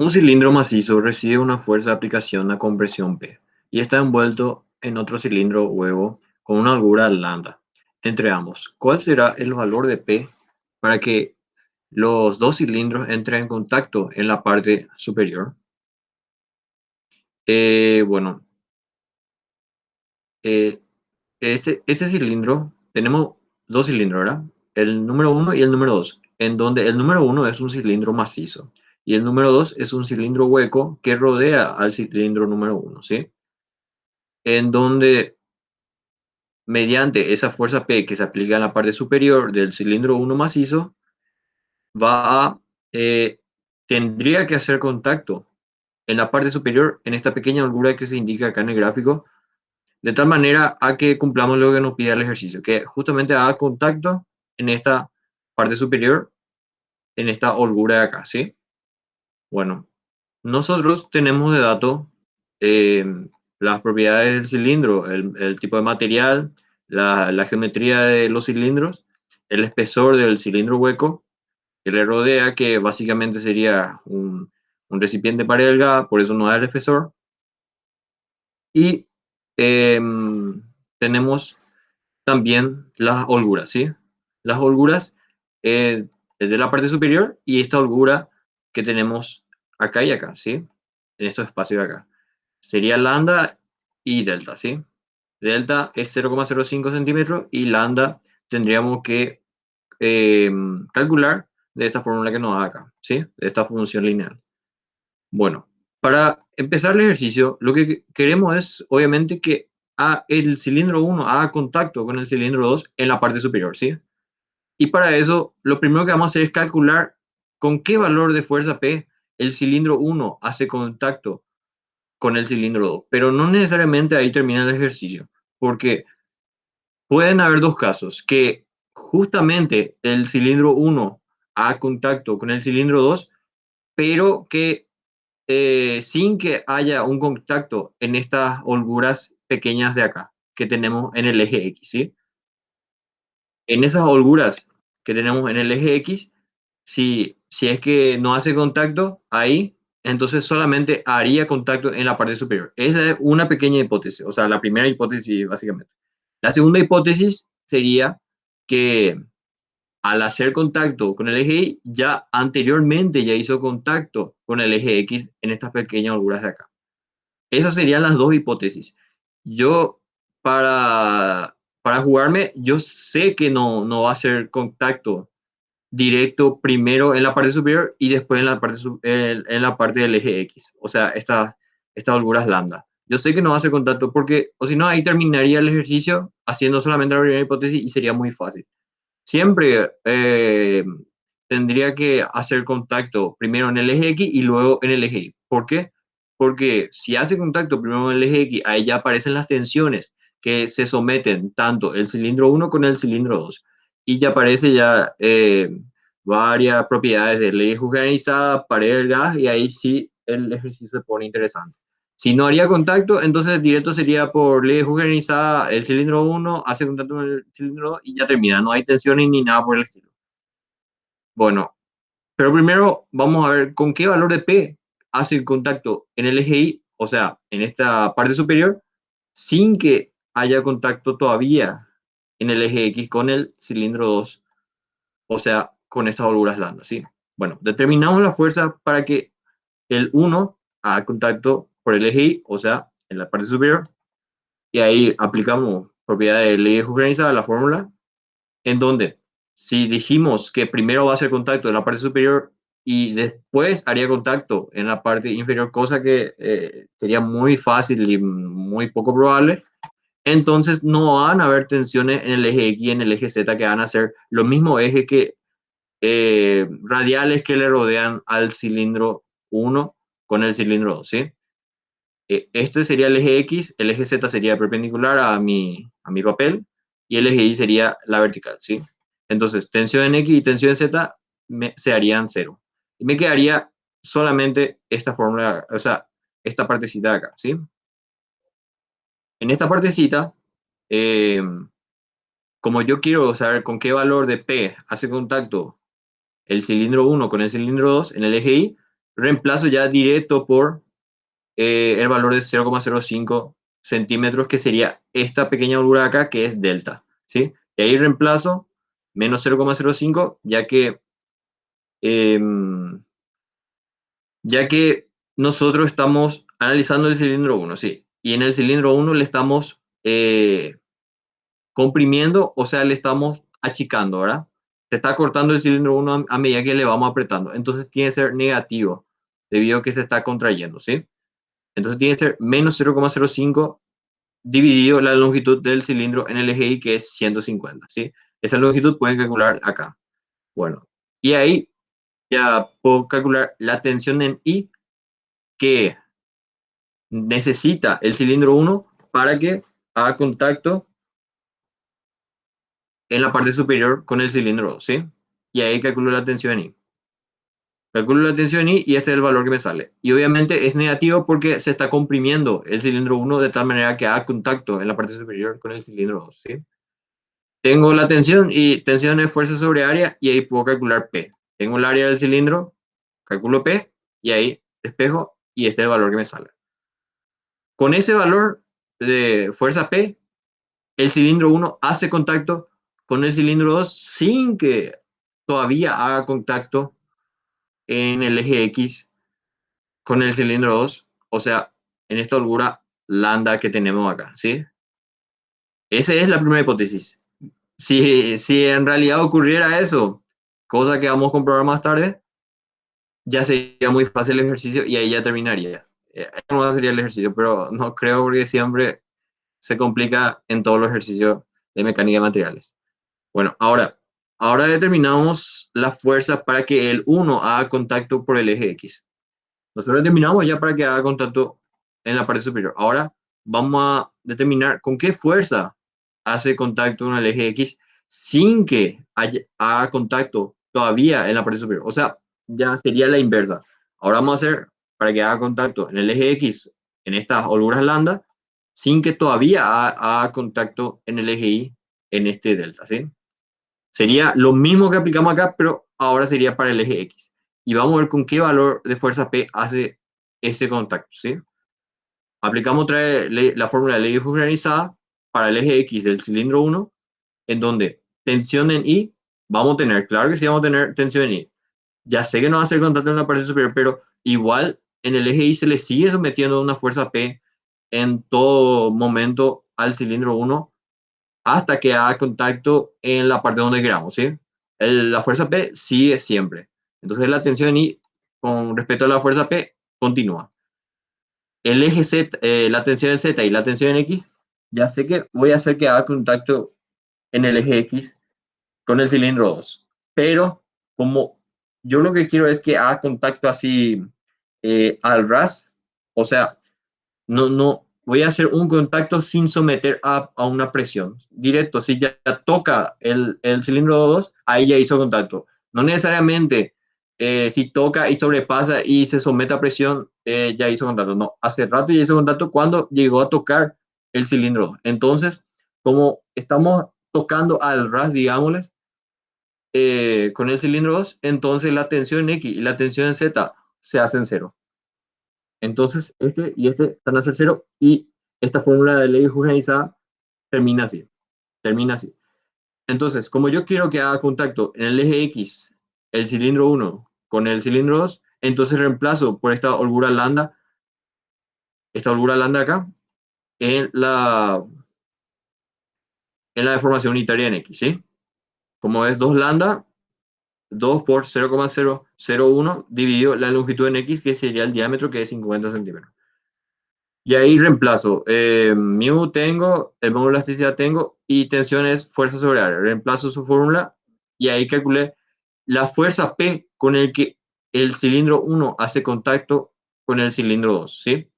Un cilindro macizo recibe una fuerza de aplicación a compresión P y está envuelto en otro cilindro huevo con una holgura lambda entre ambos. ¿Cuál será el valor de P para que los dos cilindros entren en contacto en la parte superior? Bueno, eh, este cilindro, tenemos dos cilindros, ¿verdad? El número uno y el número 2, en donde el número uno es un cilindro macizo y el número 2 es un cilindro hueco que rodea al cilindro número uno, ¿sí? En donde mediante esa fuerza P que se aplica en la parte superior del cilindro uno macizo, va a, eh, tendría que hacer contacto en la parte superior, en esta pequeña holgura que se indica acá en el gráfico, de tal manera a que cumplamos lo que nos pide el ejercicio, que justamente haga contacto en esta parte superior, en esta holgura de acá, ¿sí? Bueno, nosotros tenemos de dato eh, las propiedades del cilindro, el tipo de material, la geometría de los cilindros, el espesor del cilindro hueco que le rodea, que básicamente sería un recipiente para el gas, por eso no da el espesor. Y eh, tenemos también las holguras, ¿sí? Las holguras de la parte superior y esta holgura que tenemos acá y acá, ¿sí? En estos espacios de acá. Sería lambda y delta, ¿sí? Delta es 0,05 centímetros y lambda tendríamos que eh, calcular de esta fórmula que nos da acá, ¿sí? De esta función lineal. Bueno, para empezar el ejercicio, lo que queremos es, obviamente, que el cilindro uno haga contacto con el cilindro 2 en la parte superior, ¿sí? Y para eso, lo primero que vamos a hacer es calcular con qué valor de fuerza P el cilindro uno hace contacto con el cilindro 2. Pero no necesariamente ahí termina el ejercicio, porque pueden haber dos casos, que justamente el cilindro uno haga contacto con el cilindro 2, pero que sin que haya un contacto en estas holguras pequeñas de acá que tenemos en el eje X, ¿sí? En esas holguras que tenemos en el eje X, si es que no hace contacto ahí, entonces solamente haría contacto en la parte superior. Esa es una pequeña hipótesis, o sea, la primera hipótesis básicamente. La segunda hipótesis sería que al hacer contacto con el eje Y, ya anteriormente ya hizo contacto con el eje X en estas pequeñas holguras de acá. Esas serían las dos hipótesis. Yo, para jugarme, yo sé que no va a hacer contacto directo primero en la parte superior y después en la parte del eje X. O sea, estas holguras lambda. Yo sé que no va a hacer contacto porque, o si no, ahí terminaría el ejercicio haciendo solamente la primera hipótesis y sería muy fácil. Siempre tendría que hacer contacto primero en el eje X y luego en el eje Y. ¿Por qué? Porque si hace contacto primero en el eje X, ahí ya aparecen las tensiones que se someten tanto el cilindro 1 con el cilindro 2. Y ya aparece ya varias propiedades de ley generalizada, pared del gas, y ahí sí el ejercicio se pone interesante. Si no haría contacto, entonces directo sería por ley generalizada, el cilindro 1 hace contacto con el cilindro 2 y ya termina, no hay tensiones ni nada por el estilo. Bueno, pero primero vamos a ver con qué valor de P hace el contacto en el eje Y, o sea, en esta parte superior, sin que haya contacto todavía en el eje X con el cilindro 2, o sea, con estas holguras lambda, ¿sí? Bueno, determinamos la fuerza para que el 1 haga contacto por el eje Y, o sea, en la parte superior, y ahí aplicamos propiedad de ley generalizada, la fórmula, en donde si dijimos que primero va a hacer contacto en la parte superior y después haría contacto en la parte inferior, cosa que sería muy fácil y muy poco probable, entonces no van a haber tensiones en el eje X y en el eje Z que van a ser los mismos ejes que radiales que le rodean al cilindro 1 con el cilindro 2, ¿sí? Este sería el eje X, el eje Z sería perpendicular a mi papel y el eje Y sería la vertical, ¿sí? Entonces, tensión en X y tensión en Z se harían cero. Y me quedaría solamente esta fórmula, o sea, esta partecita de acá, ¿sí? En esta partecita, eh, como yo quiero saber con qué valor de P hace contacto el cilindro 1 con el cilindro 2 en el eje Y, reemplazo ya directo por el valor de 0,05 centímetros, que sería esta pequeña holgura acá, que es delta, ¿sí? Y ahí reemplazo menos 0,05, eh, ya que nosotros estamos analizando el cilindro 1, ¿sí? Y en el cilindro 1 le estamos comprimiendo, o sea, le estamos achicando, ¿verdad? Se está cortando el cilindro 1 a medida que le vamos apretando. Entonces tiene que ser negativo, debido a que se está contrayendo, ¿sí? Entonces tiene que ser menos 0,05 dividido la longitud del cilindro en el eje Y, que es 150, ¿sí? Esa longitud pueden calcular acá. Bueno, y ahí ya puedo calcular la tensión en I que necesita el cilindro 1 para que haga contacto en la parte superior con el cilindro 2, ¿sí? Y ahí calculo la tensión en I. Calculo la tensión I y este es el valor que me sale. Y obviamente es negativo porque se está comprimiendo el cilindro 1 de tal manera que haga contacto en la parte superior con el cilindro 2, ¿sí? Tengo la tensión y tensión es fuerza sobre área y ahí puedo calcular P. Tengo el área del cilindro, calculo P y ahí despejo y este es el valor que me sale. Con ese valor de fuerza P, el cilindro 1 hace contacto con el cilindro 2 sin que todavía haga contacto en el eje X con el cilindro 2, o sea, en esta holgura lambda que tenemos acá, ¿sí? Esa es la primera hipótesis. Si en realidad ocurriera eso, cosa que vamos a comprobar más tarde, ya sería muy fácil el ejercicio y ahí ya terminaría. No sería el ejercicio, pero no creo porque siempre se complica en todos los ejercicios de mecánica de materiales. Bueno, ahora determinamos la fuerza para que el 1 haga contacto por el eje X. Nosotros determinamos ya para que haga contacto en la parte superior. Ahora vamos a determinar con qué fuerza hace contacto con el eje X sin que haga contacto todavía en la parte superior. O sea, ya sería la inversa. Ahora vamos a hacer para que haga contacto en el eje X, en estas holguras lambda, sin que todavía haga contacto en el eje Y, en este delta, ¿sí? Sería lo mismo que aplicamos acá, pero ahora sería para el eje X. Y vamos a ver con qué valor de fuerza P hace ese contacto, ¿sí? Aplicamos otra vez la fórmula de ley generalizada para el eje X del cilindro 1, en donde tensión en I, vamos a tener, claro que sí vamos a tener tensión en I. Ya sé que no va a hacer contacto en la parte superior, pero igual en el eje Y se le sigue sometiendo una fuerza P en todo momento al cilindro 1 hasta que haga contacto en la parte donde queramos, ¿sí? La fuerza P sigue siempre. Entonces la tensión I con respecto a la fuerza P continúa. El eje Z, la tensión en Z y la tensión en X, ya sé que voy a hacer que haga contacto en el eje X con el cilindro 2. Pero como yo lo que quiero es que haga contacto así al ras, o sea, no voy a hacer un contacto sin someter a una presión. Directo, si ya toca el cilindro 2, ahí ya hizo contacto. No necesariamente si toca y sobrepasa y se somete a presión, ya hizo contacto. No, hace rato ya hizo contacto cuando llegó a tocar el cilindro 2. Entonces, como estamos tocando al ras, digámosles, con el cilindro 2, entonces la tensión en X y la tensión en Z se hacen cero. Entonces, este y este van a ser cero y esta fórmula de ley generalizada termina así. Termina así. Entonces, como yo quiero que haga contacto en el eje X, el cilindro 1 con el cilindro 2, entonces reemplazo por esta holgura lambda acá, en la deformación unitaria en X, ¿sí? Como es 2 lambda, 2 por 0,001 dividido la longitud en X, que sería el diámetro, que es 50 centímetros. Y ahí reemplazo. Mu tengo, el módulo de elasticidad tengo, y tensión es fuerza sobre área. Reemplazo su fórmula y ahí calculé la fuerza P con el que el cilindro 1 hace contacto con el cilindro 2, ¿sí?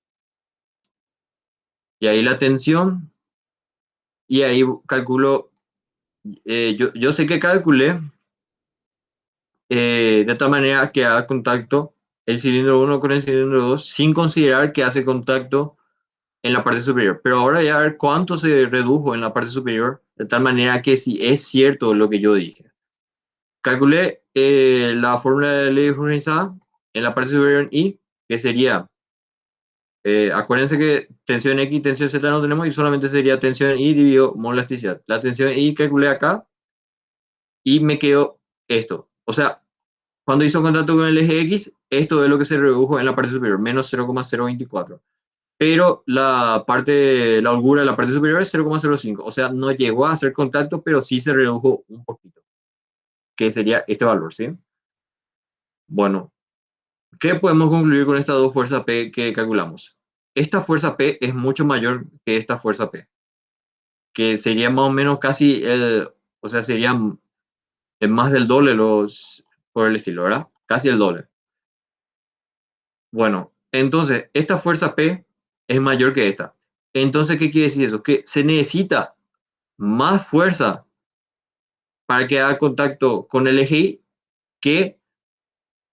Y ahí la tensión, y ahí calculo, yo sé que calculé de tal manera que haga contacto el cilindro 1 con el cilindro 2 sin considerar que hace contacto en la parte superior. Pero ahora voy a ver cuánto se redujo en la parte superior, de tal manera que si es cierto lo que yo dije. Calculé la fórmula de ley organizada en la parte superior en Y, que sería, acuérdense que tensión X y tensión Z no tenemos y solamente sería tensión Y dividido mol elasticidad. La tensión Y calculé acá y me quedó esto. O sea, cuando hizo contacto con el eje X, esto es lo que se redujo en la parte superior, menos 0,024. Pero la holgura de la parte superior es 0,05. O sea, no llegó a hacer contacto, pero sí se redujo un poquito, que sería este valor, ¿sí? Bueno, ¿qué podemos concluir con estas dos fuerzas P que calculamos? Esta fuerza P es mucho mayor que esta fuerza P, que sería más o menos casi, o sea, sería más del doble por el estilo, ¿verdad? Casi el doble. Bueno, entonces, esta fuerza P es mayor que esta. Entonces, ¿qué quiere decir eso? Que se necesita más fuerza para que haga contacto con el eje Y que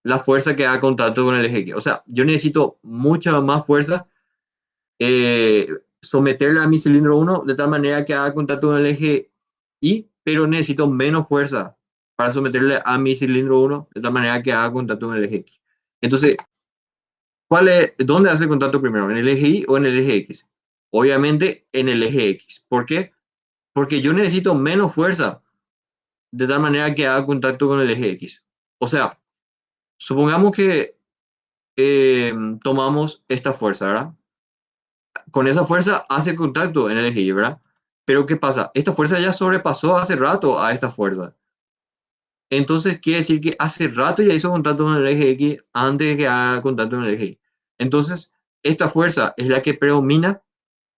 la fuerza que haga contacto con el eje X. O sea, yo necesito mucha más fuerza, someterla a mi cilindro 1 de tal manera que haga contacto con el eje Y, pero necesito menos fuerza para someterle a mi cilindro 1 de tal manera que haga contacto con el eje X. Entonces, ¿dónde hace contacto primero? ¿En el eje Y o en el eje X? Obviamente en el eje X. ¿Por qué? Porque yo necesito menos fuerza de tal manera que haga contacto con el eje X. O sea, supongamos que tomamos esta fuerza, ¿verdad? Con esa fuerza hace contacto en el eje Y, ¿verdad? Pero ¿qué pasa? Esta fuerza ya sobrepasó hace rato a esta fuerza. Entonces quiere decir que hace rato ya hizo contacto con el eje X antes de que haga contacto con el eje Y. Entonces, esta fuerza es la que predomina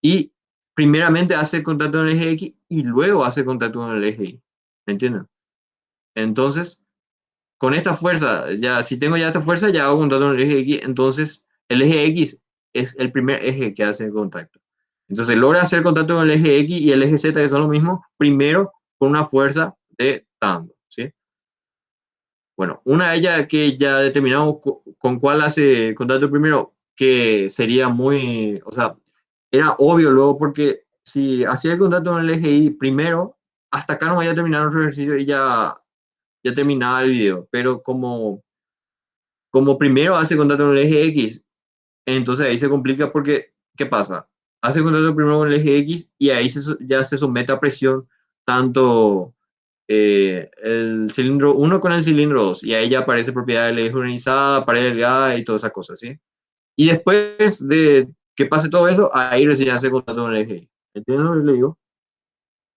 y primeramente hace contacto con el eje X y luego hace contacto con el eje Y. ¿Me entienden? Entonces, con esta fuerza, ya si tengo ya esta fuerza, ya hago contacto con el eje X, entonces el eje X es el primer eje que hace contacto. Entonces logra hacer contacto con el eje X y el eje Z, que son lo mismo, primero con una fuerza de tanto, ¿sí? Bueno, una de ellas que ya determinamos con cuál hace contacto primero, que sería muy, o sea, era obvio luego porque si hacía el contacto con el eje Y primero, hasta acá no vaya a terminar nuestro ejercicio y ya terminaba el video, pero como primero hace contacto con el eje X, entonces ahí se complica porque, ¿qué pasa? Hace contacto primero con el eje X y ahí ya se somete a presión tanto el cilindro 1 con el cilindro 2 y ahí ya aparece propiedad de la eje organizada, pared delgada y todas esas cosas, ¿sí? Y después de que pase todo eso, ahí recién hace contacto con el eje Y. ¿Entiendes lo que le digo?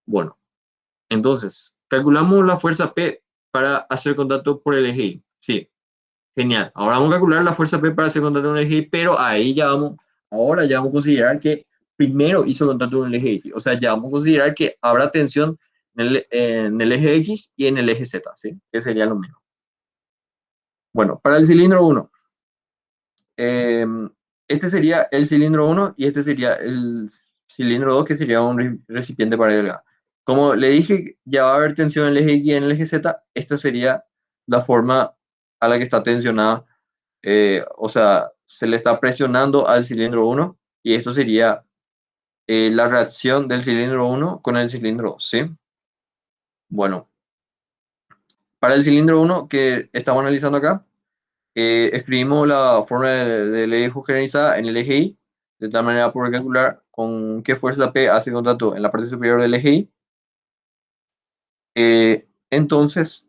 Bueno, entonces, calculamos la fuerza P para hacer contacto por el eje Y. Sí, genial. Ahora vamos a calcular la fuerza P para hacer contacto con el eje Y, pero ahí ya vamos, ahora ya vamos a considerar que primero hizo contacto con el eje X. O sea, ya vamos a considerar que habrá tensión en el eje X y en el eje Z, ¿sí? Que sería lo mismo. Bueno, para el cilindro 1, eh, este sería el cilindro 1 y este sería el cilindro 2, que sería un recipiente para delgada. Como le dije, ya va a haber tensión en el eje X y en el eje Z. Esta sería la forma a la que está tensionada, o sea, se le está presionando al cilindro 1 y esto sería la reacción del cilindro 1 con el cilindro 2, ¿sí? Bueno, para el cilindro 1 que estamos analizando acá, escribimos la forma del eje generalizada en el eje Y, de tal manera poder calcular con qué fuerza P hace contacto en la parte superior del eje Y. Entonces,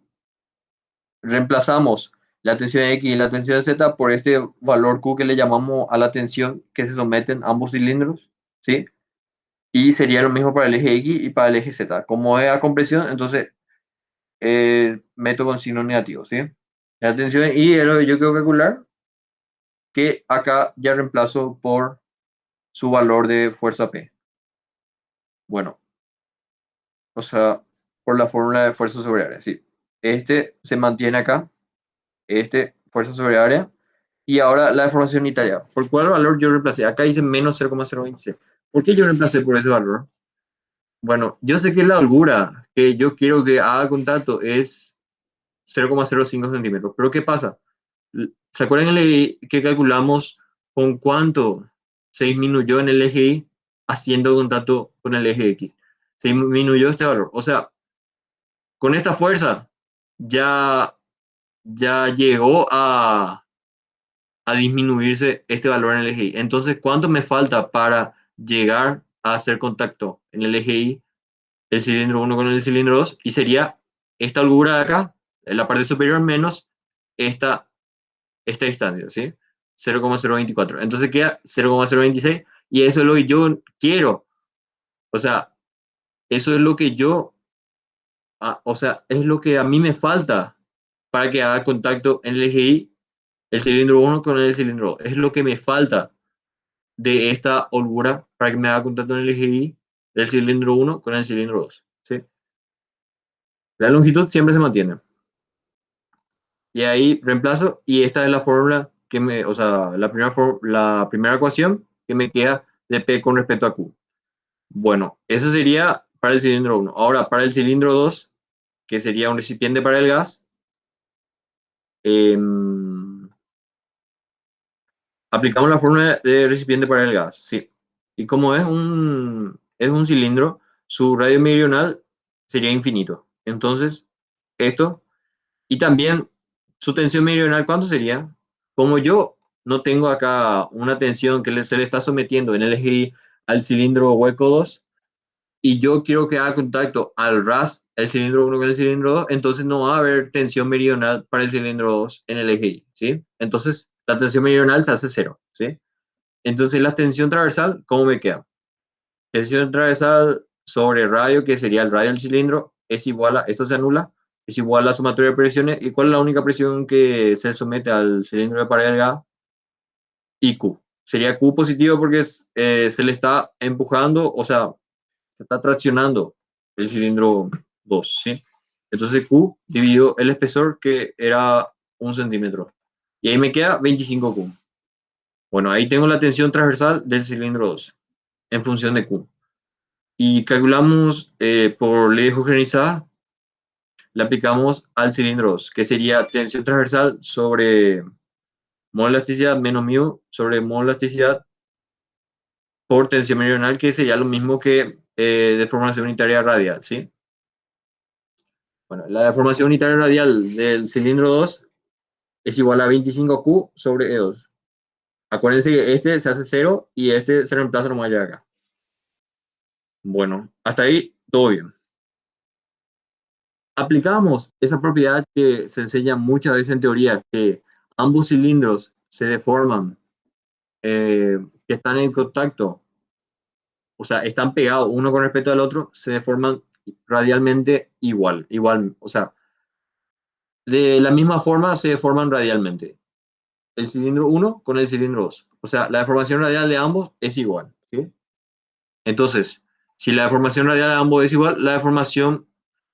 reemplazamos la tensión X y la tensión Z por este valor Q que le llamamos a la tensión que se someten ambos cilindros, ¿sí? Y sería lo mismo para el eje X y para el eje Z. Como es a compresión, entonces meto con signo negativo, ¿sí? La tensión Y es lo que yo quiero calcular, que acá ya reemplazo por su valor de fuerza P. Bueno, o sea, por la fórmula de fuerza sobre área, ¿sí? Este se mantiene acá, fuerza sobre área. Y ahora la deformación unitaria. ¿Por cuál valor yo reemplacé? Acá dice menos 0,026. ¿Por qué yo reemplacé por ese valor? Bueno, yo sé que la holgura que yo quiero que haga contacto es 0,05 centímetros. Pero ¿qué pasa? ¿Se acuerdan que calculamos con cuánto se disminuyó en el eje Y haciendo contacto con el eje X? Se disminuyó este valor. O sea, con esta fuerza ya llegó a disminuirse este valor en el eje Y. Entonces, ¿cuánto me falta para llegar a hacer contacto en el eje Y, el cilindro 1 con el cilindro 2? Y sería esta holgura de acá, en la parte superior, menos esta, esta distancia, ¿sí? 0,024. Entonces queda 0,026 y eso es lo que yo quiero. O sea, eso es lo que yo, o sea, es lo que a mí me falta para que haga contacto en el eje Y, el cilindro 1 con el cilindro 2. Es lo que me falta de esta holgura para que me haga contacto en el eje Y del cilindro 1 con el cilindro 2. ¿Sí? La longitud siempre se mantiene. Y ahí reemplazo y esta es la fórmula que me, o sea, la primera ecuación que me queda de P con respecto a Q. Bueno, eso sería para el cilindro 1. Ahora, para el cilindro 2, que sería un recipiente para el gas, eh, aplicamos la fórmula de recipiente para el gas, sí. Y como es un cilindro, su radio meridional sería infinito. Entonces, esto, y también su tensión meridional, ¿cuánto sería? Como yo no tengo acá una tensión que se le está sometiendo en el eje Y al cilindro hueco 2, y yo quiero que haga contacto al ras, el cilindro 1 con el cilindro 2, entonces no va a haber tensión meridional para el cilindro 2 en el eje Y, ¿sí? Entonces, la tensión meridional se hace cero, ¿sí? Entonces, la tensión transversal, ¿cómo me queda? Tensión transversal sobre radio, que sería el radio del cilindro, es igual a, esto se anula, es igual a la sumatoria de presiones. ¿Y cuál es la única presión que se somete al cilindro de pared delgada? Y Q. Sería Q positivo porque se le está empujando, o sea, se está traccionando el cilindro 2, ¿sí? Entonces Q dividido el espesor, que era 1 centímetro. Y ahí me queda 25 Q. Bueno, ahí tengo la tensión transversal del cilindro 2 en función de Q. Y calculamos por ley homogeneizada, le aplicamos al cilindro 2, que sería tensión transversal sobre modo elasticidad menos mu sobre modo elasticidad por tensión meridional, que sería lo mismo que deformación unitaria radial, ¿sí? Bueno, la deformación unitaria radial del cilindro 2 es igual a 25Q sobre E2. Acuérdense que este se hace 0 y este se reemplaza nomás ya acá. Bueno, hasta ahí todo bien. Aplicamos esa propiedad que se enseña muchas veces en teoría, que ambos cilindros se deforman, que están en contacto, o sea, están pegados uno con respecto al otro, se deforman radialmente igual, o sea, de la misma forma se deforman radialmente. El cilindro 1 con el cilindro 2. O sea, la deformación radial de ambos es igual, ¿sí? Entonces, si la deformación radial de ambos es igual, la deformación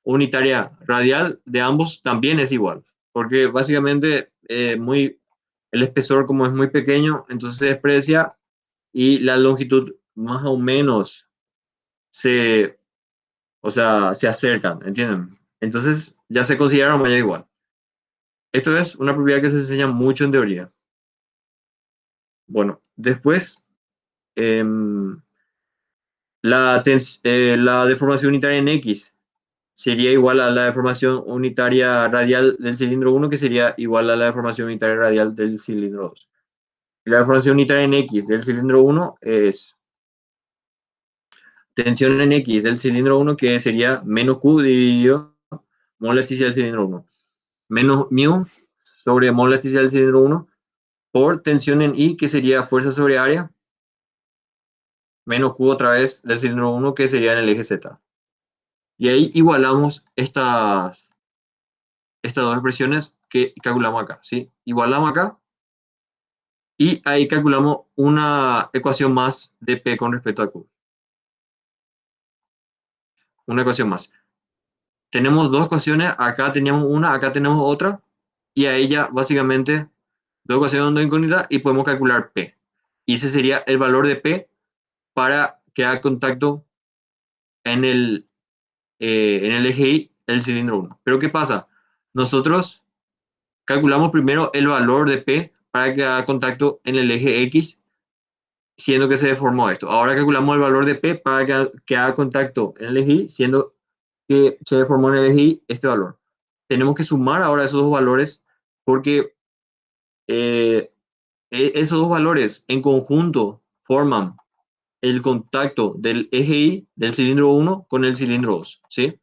unitaria radial de ambos también es igual, porque básicamente el espesor, como es muy pequeño, entonces se desprecia y la longitud más o menos se, o sea, se acercan, ¿entienden? Entonces ya se considera malla igual. Esto es una propiedad que se enseña mucho en teoría. Bueno, después eh, la deformación unitaria en X sería igual a la deformación unitaria radial del cilindro 1, que sería igual a la deformación unitaria radial del cilindro 2. La deformación unitaria en X del cilindro 1 es tensión en X del cilindro 1, que sería menos Q dividido mol elasticidad del cilindro 1, menos mu sobre mol elasticidad del cilindro 1 por tensión en Y, que sería fuerza sobre área, menos Q otra vez del cilindro 1, que sería en el eje Z. Y ahí igualamos estas dos expresiones que calculamos acá, ¿sí? Igualamos acá y ahí calculamos una ecuación más de P con respecto a Q. Una ecuación más. Tenemos dos ecuaciones, acá teníamos una, acá tenemos otra, y a ella básicamente dos ecuaciones de incógnita y podemos calcular P. Y ese sería el valor de P para que haga contacto en el eje Y, el cilindro 1. Pero ¿qué pasa? Nosotros calculamos primero el valor de P para que haga contacto en el eje X, siendo que se deformó esto. Ahora calculamos el valor de P para que haga contacto en el eje Y, siendo que se deformó en el eje Y este valor. Tenemos que sumar ahora esos dos valores porque esos dos valores en conjunto forman el contacto del eje Y del cilindro 1 con el cilindro 2, ¿sí?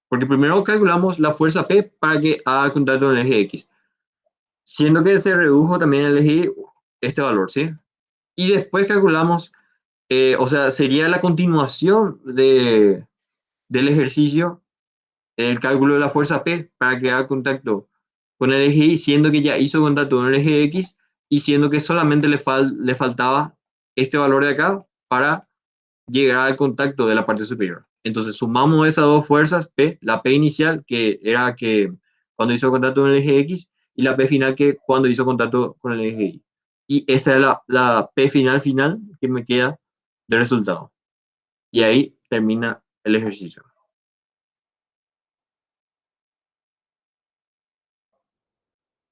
Porque primero calculamos la fuerza P para que haga contacto con el eje X, siendo que se redujo también el eje Y este valor, ¿sí? Y después calculamos, o sea, sería la continuación del ejercicio, el cálculo de la fuerza P para que haga contacto con el eje Y, siendo que ya hizo contacto con el eje X y siendo que solamente le faltaba este valor de acá para llegar al contacto de la parte superior. Entonces sumamos esas dos fuerzas, P, la P inicial, que era que cuando hizo contacto con el eje X, y la P final, que cuando hizo contacto con el eje Y. Y esta es la P final que me queda de resultado. Y ahí termina el ejercicio.